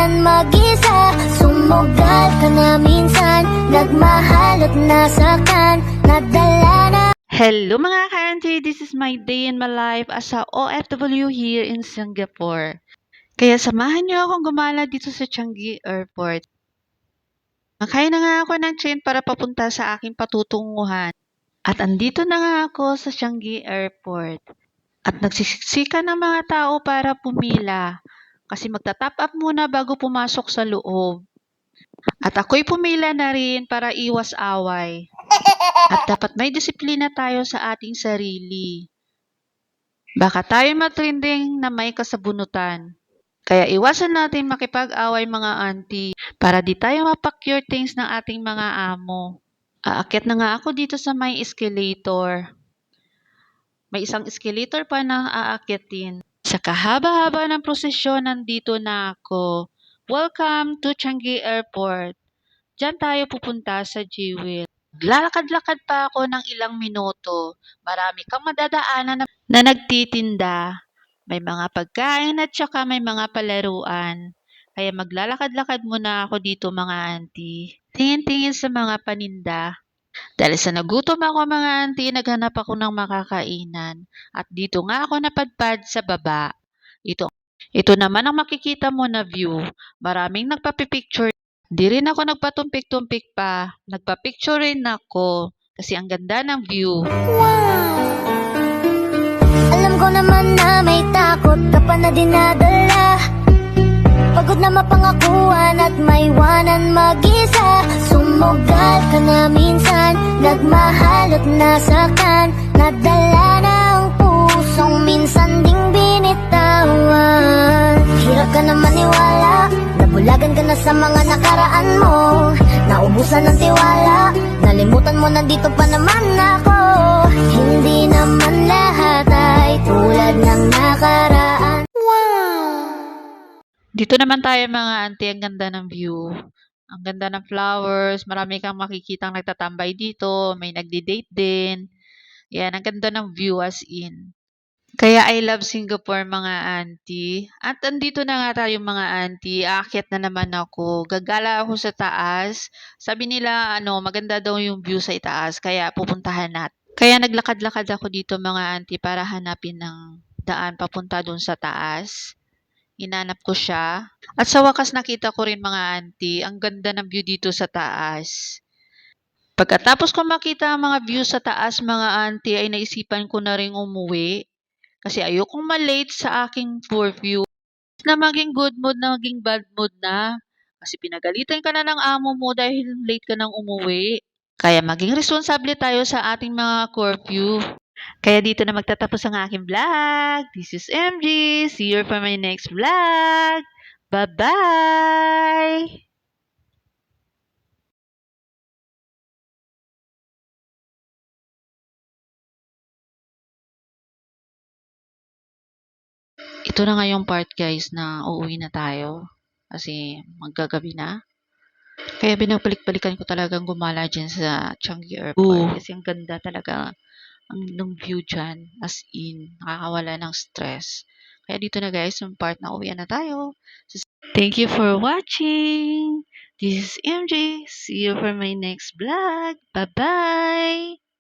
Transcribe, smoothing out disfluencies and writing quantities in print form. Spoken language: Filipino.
iwanan mag-isa. Sumugal ka na minsan, nagmahal at nasaktan, nadala na. Hello mga ka-auntie, this is my day in my life as a OFW here in Singapore. Kaya samahan niyo akong gumala dito sa Changi Airport. Makaya na nga ako ng train para papunta sa aking patutunguhan. At andito na nga ako sa Changi Airport. At nagsisiksika ng mga tao para pumila. Kasi magta-top up muna bago pumasok sa loob. At ako'y pumila na rin para iwas away. At dapat may disiplina tayo sa ating sarili. Baka tayo matrending na may kasabunutan. Kaya iwasan natin makipag-away mga auntie para di tayo mapack-your things ng ating mga amo. Aakyat na nga ako dito sa may escalator. May isang escalator pa na aakyatin. Sa kahaba-haba ng prosesyon, nandito na ako. Welcome to Changi Airport. Diyan tayo pupunta sa Jewel. Lalakad-lakad pa ako ng ilang minuto. Marami kang madadaanan na nagtitinda. May mga pagkain at saka may mga palaruan. Kaya maglalakad-lakad muna ako dito mga auntie. Tingin-tingin sa mga paninda. Dahil sa nagutom ako mga auntie, naghanap ako ng makakainan. At dito nga ako napadpad sa baba. Ito naman ang makikita mo na view. Maraming nagpapipicture. Di rin ako nagpatumpik-tumpik pa. Nagpa-picture rin ako. Kasi ang ganda ng view. Wow! Alam ko naman na may takot ka pa na dinadala. Pagod na mapangakuan at maiwanan mag-isa. Sumugal ka na minsan, nagmahal at nasaktan, nadala na ang pusong minsan ding binitawan. Hirap ka na maniwala, nabulagan ka na sa mga nakaraan mo. Naubusan ng tiwala, nalimutan mo nandito pa naman ako. Hindi naman lahat ay tulad ng nakaraan. Dito naman tayo mga auntie, ang ganda ng view. Ang ganda ng flowers, marami kang makikitang nagtatambay dito, may nagdi-date din. Yan, ang ganda ng view as in. Kaya I love Singapore mga auntie. At andito na nga tayo mga auntie, aakyat na naman ako. Gagala ako sa taas. Sabi nila maganda daw yung view sa itaas, kaya pupuntahan natin. Kaya naglakad-lakad ako dito mga auntie para hanapin ng daan papunta dun sa taas. Hinanap ko siya. At sa wakas nakita ko rin mga auntie, ang ganda ng view dito sa taas. Pagkatapos ko makita ang mga view sa taas mga auntie, ay naisipan ko na ring umuwi. Kasi ayokong malate sa aking curfew. Na maging good mood na maging bad mood na. Kasi pinagalitan ka na ng amo mo dahil late ka nang umuwi. Kaya maging responsable tayo sa ating mga curfew. Kaya dito na magtatapos ang aking vlog. This is MG. See you for my next vlog. Bye-bye! Ito na nga yung part guys na uuwi na tayo. Kasi maggagabi na. Kaya binabalik-balikan ko talagang gumala dyan sa Changi Airport. Kasi ang ganda talaga ng view dyan. As in, nakakawala ng stress. Kaya dito na guys, yung part na uwi na tayo. Thank you for watching. This is MJ. See you for my next vlog. Bye-bye!